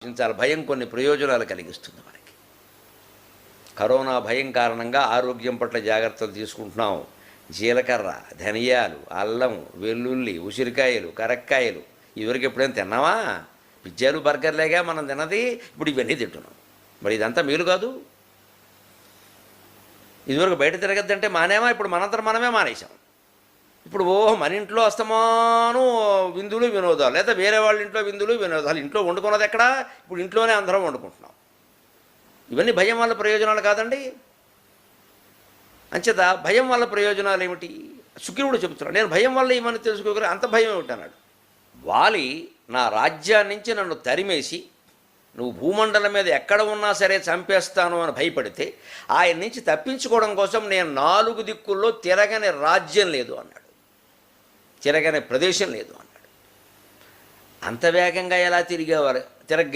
చాలా భయం కొన్ని ప్రయోజనాలు కలిగిస్తుంది మనకి. కరోనా భయం కారణంగా ఆరోగ్యం పట్ల జాగ్రత్తలు తీసుకుంటున్నాం. జీలకర్ర, ధనియాలు, అల్లం, వెల్లుల్లి, ఉసిరికాయలు, కరక్కాయలు ఇదివరకు ఎప్పుడైనా తిన్నావా? పిజ్జాలు బర్గర్లేగా మనం తిన్నది. ఇప్పుడు ఇవన్నీ తింటున్నాం. మరి ఇదంతా మేలు కాదు. ఇదివరకు బయట తిరగద్దంటే మానేమా? ఇప్పుడు మనంతరం మనమే మానేసాం. ఇప్పుడు మన ఇంట్లో అస్తమాను విందులు వినోదాలు, లేదా వేరే వాళ్ళ ఇంట్లో విందులు వినోదాలు. ఇంట్లో వండుకున్నది ఎక్కడా? ఇప్పుడు ఇంట్లోనే అందరం వండుకుంటున్నాం. ఇవన్నీ భయం వల్ల ప్రయోజనాలు కాదండి. అంచేత భయం వల్ల ప్రయోజనాలు ఏమిటి? శుక్రుడు చెబుతున్నాడు, నేను భయం వల్ల ఏమని తెలుసుకోగలి, అంత భయం ఏమిటి అన్నాడు. వాలి నా రాజ్యాన్ని నుంచి నన్ను తరిమేసి నువ్వు భూమండలం మీద ఎక్కడ ఉన్నా సరే చంపేస్తాను అని భయపడితే ఆయన నుంచి తప్పించుకోవడం కోసం నేను 4 దిక్కుల్లో తిరగని రాజ్యం లేదు అన్నాడు, తిరగని ప్రదేశం లేదు అన్నాడు. అంత వేగంగా ఎలా తిరగ